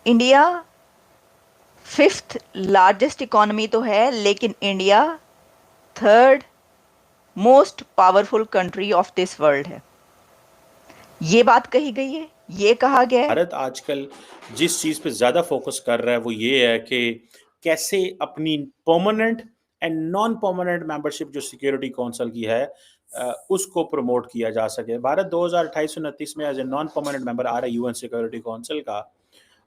India fifth largest economy तो है, लेकिन India third most powerful country of this world है। ये बात कही गई है, ये कहा गया है। भारत आजकल जिस चीज पे ज्यादा फोकस कर रहा है वो ये है कि कैसे अपनी permanent and non permanent membership जो सिक्योरिटी काउंसिल की है उसको प्रमोट किया जा सके। भारत 2028-29 में as a non permanent member आ रहा है यूएन सिक्योरिटी काउंसिल का,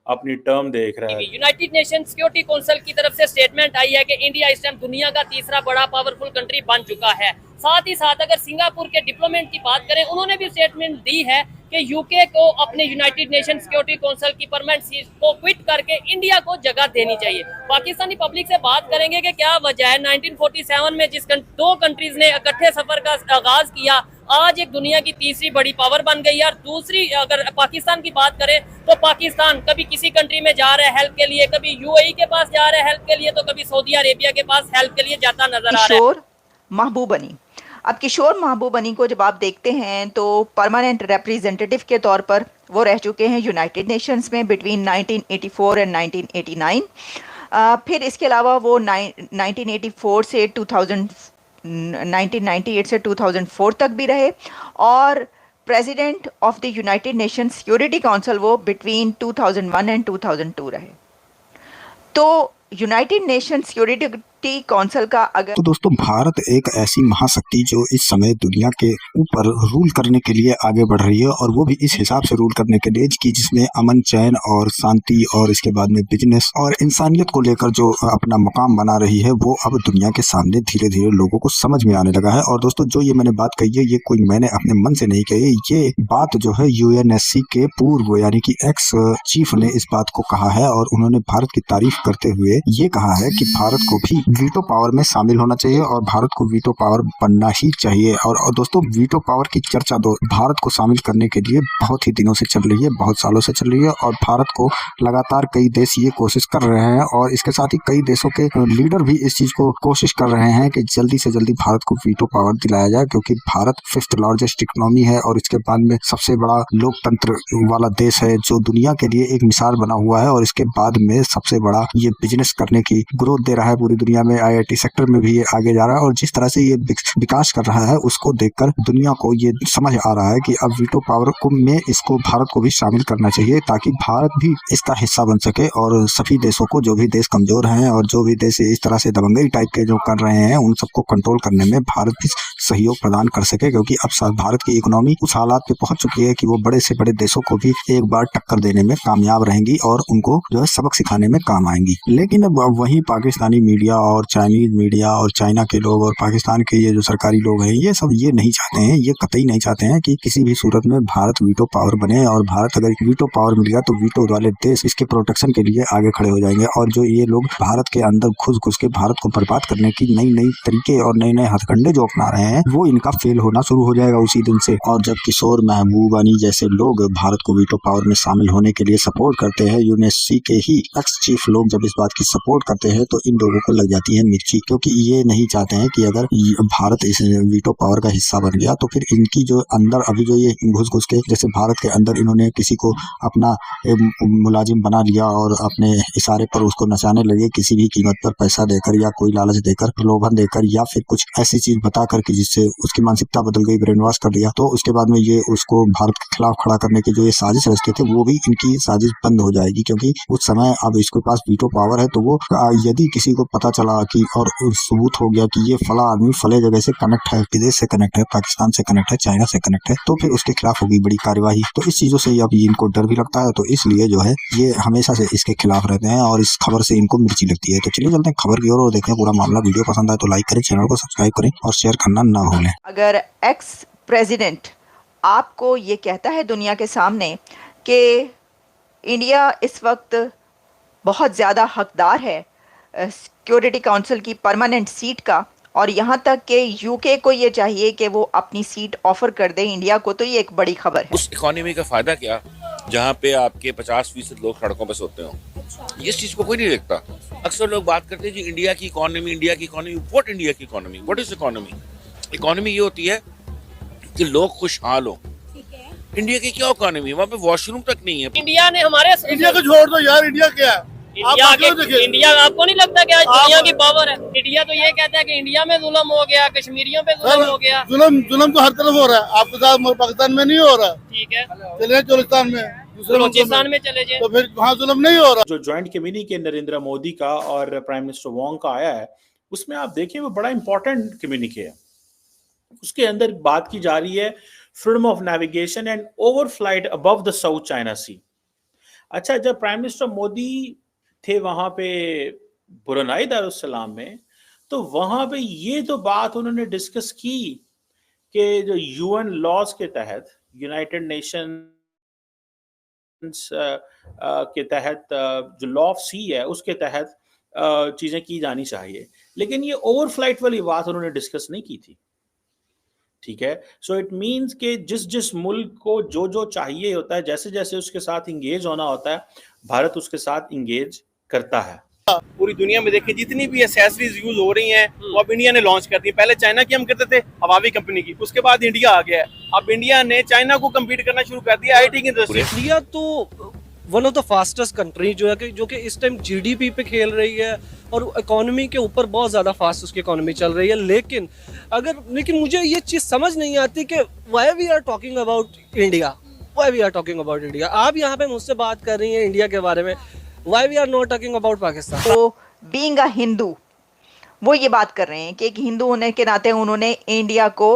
अपनी टर्म देख रहा है। यूनाइटेड नेशन सिक्योरिटी काउंसिल की तरफ से स्टेटमेंट आई है कि इंडिया इस टाइम दुनिया का तीसरा बड़ा पावरफुल कंट्री बन चुका है। साथ ही साथ अगर सिंगापुर के डिप्लोमेट की बात करें, उन्होंने भी स्टेटमेंट दी है कि यूके को अपने यूनाइटेड नेशन सिक्योरिटी काउंसिल की परमानेंट सीट को क्विट करके इंडिया को जगह देनी चाहिए। पाकिस्तानी पब्लिक से बात करेंगे कि क्या वजह है 1947 में जिस दो कंट्रीज ने इकट्ठे सफर का आगाज किया, आज एक दुनिया की तीसरी बड़ी पावर बन गई है। और दूसरी अगर पाकिस्तान की बात करें तो पाकिस्तान कभी किसी कंट्री में जा रहा है हेल्प के लिए, कभी यूएई के पास जा रहा है हेल्प के लिए, तो कभी सऊदी अरेबिया के पास हेल्प के लिए जाता नजर आ रहा है। किशोर महबूबनी, अब किशोर महबूबनी को जब आप देखते हैं तो परमानेंट रिप्रेजेंटेटिव के तौर पर वो रह चुके हैं यूनाइटेड नेशंस में बिटवीन 1984 एंड 1989। फिर इसके अलावा वो 1984 से 1998 से 2004 तक भी रहे, और president of the United nation security council वो बिटवीन 2001 एंड 2002 रहे। तो यूनाइटेड नेशन सिक्योरिटी काउंसिल का अगर तो दोस्तों, भारत एक ऐसी महाशक्ति जो इस समय दुनिया के ऊपर रूल करने के लिए आगे बढ़ रही है, और वो भी इस हिसाब से रूल करने के लिए कि जिसमें अमन, चैन और शांति और इसके बाद में बिजनेस और इंसानियत को लेकर जो अपना मुकाम बना रही है, वो अब दुनिया के सामने धीरे धीरे लोगों को समझ में आने लगा है। और दोस्तों, जो ये मैंने बात कही है, ये कोई मैंने अपने मन से नहीं कही, ये बात जो है यूएनएससी के पूर्व यानी कि एक्स चीफ ने इस बात को कहा है, और उन्होंने भारत की तारीफ करते हुए ये कहा है कि भारत को भी वीटो पावर में शामिल होना चाहिए और भारत को वीटो पावर बनना ही चाहिए। और दोस्तों, वीटो पावर की चर्चा भारत को शामिल करने के लिए बहुत ही दिनों से चल रही है, बहुत सालों से चल रही है, और भारत को लगातार कई देश ये कोशिश कर रहे हैं, और इसके साथ ही कई देशों के लीडर भी इस चीज को कोशिश कर रहे हैं कि जल्दी से जल्दी भारत को वीटो पावर दिलाया जाए, क्योंकि भारत फिफ्थ लार्जेस्ट इकोनॉमी है और इसके बाद में सबसे बड़ा लोकतंत्र वाला देश है जो दुनिया के लिए एक मिसाल बना हुआ है, और इसके बाद में सबसे बड़ा ये बिजनेस करने की ग्रोथ दे रहा है पूरी दुनिया में। आईआईटी सेक्टर में भी ये आगे जा रहा है, और जिस तरह से ये विकास कर रहा है उसको देखकर दुनिया को ये समझ आ रहा है कि अब वीटो पावर को में इसको भारत को भी शामिल करना चाहिए, ताकि भारत भी इसका हिस्सा बन सके, और सभी देशों को, जो भी देश कमजोर हैं और जो भी देश इस तरह से दबंगई टाइप के जो कर रहे हैं, उन सबको कंट्रोल करने में भारत भी सहयोग प्रदान कर सके, क्योंकि अब भारत की इकोनॉमी उस हालात पे पहुंच चुकी है कि वो बड़े से बड़े देशों को भी एक बार टक्कर देने में कामयाब रहेंगी और उनको जो है सबक सिखाने में काम आएंगी। लेकिन अब वही पाकिस्तानी मीडिया और चाइनीज मीडिया और चाइना के लोग और पाकिस्तान के ये जो सरकारी लोग हैं, ये सब ये नहीं चाहते हैं, ये कतई नहीं चाहते हैं कि किसी भी सूरत में भारत वीटो पावर बने, और भारत अगर वीटो पावर मिल गया तो वीटो वाले देश इसके प्रोटेक्शन के लिए आगे खड़े हो जाएंगे, और जो ये लोग भारत के अंदर घुस के भारत को बर्बाद करने की नई नई तरीके और नए नए हथकंडे जो अपना रहे हैं, वो इनका फेल होना शुरू हो जाएगा उसी दिन से। और जब किशोर महबूबानी जैसे लोग भारत को वीटो पावर में शामिल होने के लिए सपोर्ट करते हैं, यूएनएससी के ही एक्स चीफ लोग जब इस बात की सपोर्ट करते हैं, तो इन लोगों को लग जाती है मिर्ची, क्योंकि ये नहीं चाहते हैं कि अगर भारत इस वीटो पावर का हिस्सा बन गया तो फिर इनकी जो अंदर अभी जो ये घुस के, जैसे भारत के अंदर इन्होंने किसी को अपना मुलाजिम बना लिया और अपने इशारे पर उसको नचाने लगे, किसी भी कीमत पर पैसा देकर या कोई लालच देकर, प्रलोभन देकर, या फिर कुछ ऐसी चीज बताकर कि जिससे उसकी मानसिकता बदल गई, ब्रेन वॉश कर दिया, तो उसके बाद में ये उसको भारत के खिलाफ खड़ा करने की जो ये साजिश रचते थे, वो भी इनकी साजिश बंद हो जाएगी, क्योंकि उस समय अब इसके पास वीटो पावर है। तो वो यदि किसी को पता चला कि और सबूत हो गया कि ये फला आदमी फले जगह से कनेक्ट है, विदेश से कनेक्ट है, पाकिस्तान से कनेक्ट है, चाइना से कनेक्ट है, तो फिर उसके खिलाफ होगी बड़ी कार्यवाही। तो इस चीजों से अब इनको डर भी लगता है, तो इसलिए जो है ये हमेशा से इसके खिलाफ रहते हैं, और इस खबर से इनको मिर्ची लगती है। तो चलिए चलते हैं खबर की ओर और देखते हैं पूरा मामला। वीडियो पसंद आए तो लाइक करें, चैनल को सब्सक्राइब करें और शेयर करना ना भूलें। अगर एक्स प्रेसिडेंट आपको ये कहता है दुनिया के सामने कि इंडिया इस वक्त बहुत ज़्यादा हकदार है सिक्योरिटी काउंसिल की परमानेंट सीट का, और यहाँ तक कि यूके को ये चाहिए कि वो अपनी सीट ऑफर कर दे इंडिया को, तो ये एक बड़ी खबर है। उस इकोनॉमी का फायदा क्या जहाँ पे आपके 50% लोग सड़कों पे सोते हो? इस चीज को कोई नहीं देखता। अक्सर लोग बात करते हैं जी इंडिया की इकोनॉमी, इंडिया की इकोनॉमी। व्हाट इंडिया की economy? What is economy? Economy ये होती है कि लोग खुशहाल हो, इंडिया की क्या इकोनॉमी है, वहाँ पे वॉशरूम तक नहीं है। इंडिया ने हमारे इंडिया को छोड़ दो यार, इंडिया क्या है? इंडिया आपको नहीं लगता कि आज दुनिया की पावर है? इंडिया तो ये कहता है कि इंडिया में जुल्म हो गया, कश्मीरियों पे जुल्म हो गया। जुल्म तो हर तरफ हो रहा है, आपके साथ पाकिस्तान में नहीं हो रहा। ठीक है, चले चोलिस्तान में, बलूचिस्तान में चले जाए तो फिर वहाँ जुल्म नहीं हो रहा। जो ज्वाइंट कम्युनिके नरेंद्र मोदी का और प्राइम मिनिस्टर वोंग का आया है, उसमें आप देखिए वो बड़ा इंपॉर्टेंट कम्युनिके है। उसके अंदर बात की जा रही है freedom of navigation and overflight above the South China Sea. अच्छा, जब प्राइम मिनिस्टर मोदी थे वहां पे ब्रुनेई दारुस्सलाम में, तो वहां पे ये तो बात उन्होंने डिस्कस की कि जो यूएन लॉज के तहत, यूनाइटेड नेशंस के तहत जो लॉ ऑफ सी है उसके तहत चीजें की जानी चाहिए, लेकिन ये ओवरफ्लाइट वाली बात उन्होंने डिस्कस नहीं की थी। ठीक है, सो इट मींस कि जिस जिस मुल्क को जो जो चाहिए होता है, जैसे जैसे उसके साथ इंगेज होना होता है, भारत उसके साथ इंगेज करता है। पूरी दुनिया में देखिए जितनी भी एसेसरीज यूज हो रही हैं वो अब इंडिया ने लॉन्च कर दी। पहले चाइना की हम करते थे, हवावी कंपनी की, उसके बाद इंडिया आ गया है। अब इंडिया ने चाइना को कम्पीट करना शुरू कर दिया आईटी की इंडस्ट्री। इंडिया तो one of the fastest country जो कि इस टाइम जीडीपी पे खेल रही है और इकोनॉमी के ऊपर बहुत ज़्यादा फास्ट उसकी इकोनॉमी चल रही है। लेकिन मुझे ये चीज़ समझ नहीं आती कि why we are talking about India, why we are talking about India. आप यहाँ पे मुझसे बात कर रही हैं इंडिया के बारे में, why we are not talking about Pakistan. तो बीइंग अ हिंदू, वो ये बात कर रहे हैं कि एक हिंदू होने के नाते उन्होंने इंडिया को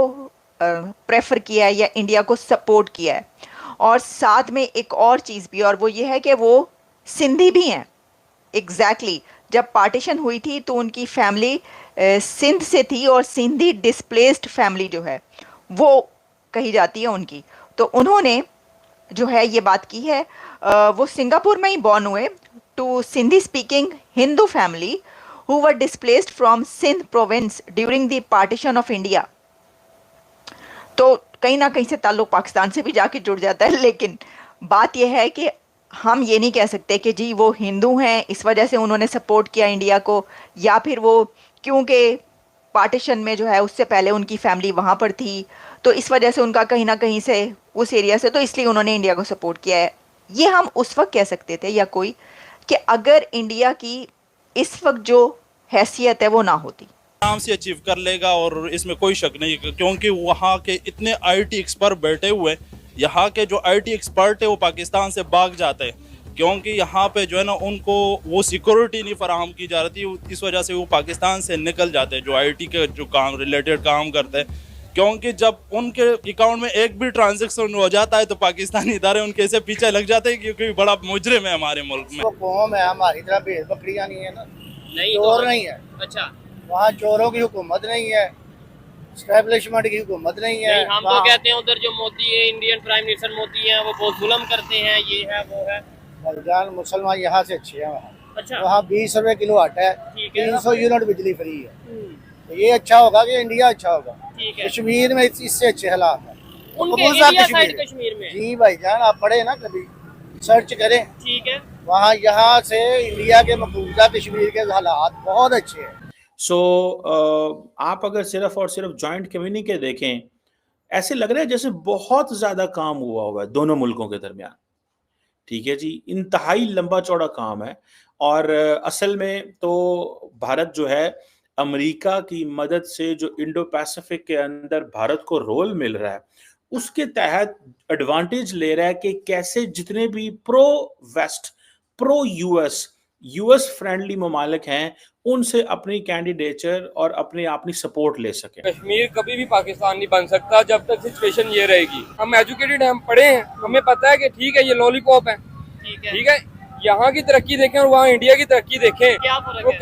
प्रेफर किया है या इंडिया को सपोर्ट किया है। और साथ में एक और चीज़ भी, और वो ये है कि वो सिंधी भी हैं। एग्जैक्टली जब पार्टीशन हुई थी तो उनकी फैमिली सिंध से थी, और सिंधी डिस्प्लेस्ड फैमिली जो है वो कही जाती है उनकी। तो उन्होंने जो है ये बात की है, वो सिंगापुर में ही बॉर्न हुए, to Sindhi speaking Hindu family who were displaced from Sindh province during the partition of India. तो कहीं ना कहीं से ताल्लुक पाकिस्तान से भी जाके जुड़ जाता है, लेकिन बात यह है कि हम ये नहीं कह सकते कि जी वो हिंदू हैं इस वजह से उन्होंने सपोर्ट किया इंडिया को, या फिर वो क्योंकि पार्टीशन में जो है उससे पहले उनकी फैमिली वहाँ पर थी तो इस वजह से उनका कहीं ना कहीं से उस एरिया से, तो इसलिए उन्होंने इंडिया को सपोर्ट किया है। ये हम उस वक्त कह सकते थे या कोई कि अगर इंडिया की इस वक्त जो हैसियत है वो ना होती, आराम से अचीव कर लेगा और इसमें कोई शक नहीं, क्योंकि वहाँ के इतने आईटी एक्सपर्ट बैठे हुए, यहाँ के जो आईटी एक्सपर्ट है वो पाकिस्तान से भाग जाते हैं, क्योंकि यहाँ पे जो है ना उनको वो सिक्योरिटी नहीं फराहम की जा रही थी। इस वजह से वो पाकिस्तान से निकल जाते हैं जो आईटी के जो काम रिलेटेड काम करते हैं, क्योंकि जब उनके अकाउंट में एक भी ट्रांजेक्शन हो जाता है तो पाकिस्तानी इदारे उनके ऐसे पीछे लग जाते हैं, क्योंकि बड़ा मुजरिम है हमारे मुल्क में। कौम है हमारी तरह भेड़ बकरियां नहीं है ना, नहीं चोर नहीं है। अच्छा, वहाँ चोरों की हुकूमत नहीं है, एस्टेब्लिशमेंट की हुकूमत नहीं है। हम तो कहते हैं उधर जो मोदी है, इंडियन प्राइम मिनिस्टर मोदी है, वो बहुत जुल्म करते हैं, ये है वो है। भाईजान मुसलमान यहाँ से अच्छे हैं। अच्छा, वहाँ 20 रुपए किलो आटा है, ठीक है। 300 यूनिट बिजली फ्री है। तो ये अच्छा होगा कि इंडिया अच्छा होगा। ठीक है। कश्मीर में इससे अच्छे हालात है। उनके कबूल साहब एरिया साइड कश्मीर में। जी भाईजान, आप पढ़े ना, कभी सर्च करें। ठीक है। वहाँ यहाँ से इंडिया के मकबूजा कश्मीर के हालात बहुत अच्छे हैं। सो आप अगर सिर्फ और सिर्फ जॉइंट कम्युनिके देखें, ऐसे लग रहा है जैसे बहुत ज़्यादा काम हुआ है दोनों मुल्कों के दरमियान। ठीक है जी, इंतहाई लंबा चौड़ा काम है। और असल में तो भारत जो है अमेरिका की मदद से जो इंडो पैसिफिक के अंदर भारत को रोल मिल रहा है उसके तहत एडवांटेज ले रहा है कि कैसे जितने भी pro west, pro US friendly ममालिक हैं उनसे अपनी कैंडिडेचर और अपनी सपोर्ट ले सके। कश्मीर कभी भी पाकिस्तान नहीं बन सकता जब तक सिचुएशन ये रहेगी। हम एजुकेटेड हैं, हम पढ़े हैं, हमें पता है कि ठीक है ये लॉलीपॉप है, ठीक है, यहाँ की तरक्की देखें और वहाँ इंडिया की तरक्की देखें। क्या फर्क वो है?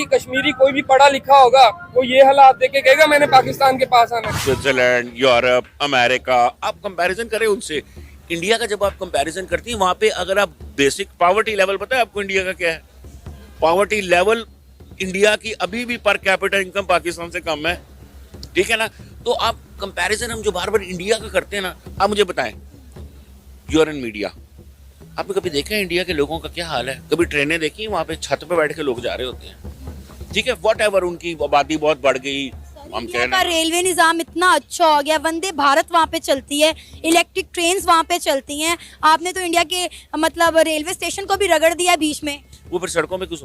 कश्मीरी कोई भी पढ़ा लिखा होगा वो ये हालात देख के कहेगा मैंने पाकिस्तान के पास आना। स्विट्जरलैंड, यूरोप, अमेरिका, आप कंपैरिजन करें उनसे। इंडिया का जब आप कंपैरिजन करती हैं वहाँ पे अगर आप बेसिक पावर्टी लेवल, पता है आपको इंडिया का क्या है? पावर्टी लेवल इंडिया की अभी भी पर कैपिटल इनकम पाकिस्तान से कम है, ठीक है ना। तो आप कंपैरिजन हम जो बार बार इंडिया का करते हैं ना, आप मुझे बताएं, यूर इन मीडिया, आपने कभी देखा है इंडिया के लोगों का क्या हाल है? कभी ट्रेनें देखी? वहाँ पे छत पे बैठ के लोग जा रहे होते हैं, ठीक है, वॉट एवर, उनकी आबादी बहुत बढ़ गई, हम इंडिया कह का रहे हैं रेलवे निजाम इतना अच्छा हो गया, वंदे भारत वहाँ पे चलती है, इलेक्ट्रिक ट्रेन्स वहाँ पे चलती हैं। आपने तो इंडिया के मतलब रेलवे स्टेशन को भी रगड़ दिया बीच में। वो फिर सड़कों में क्यों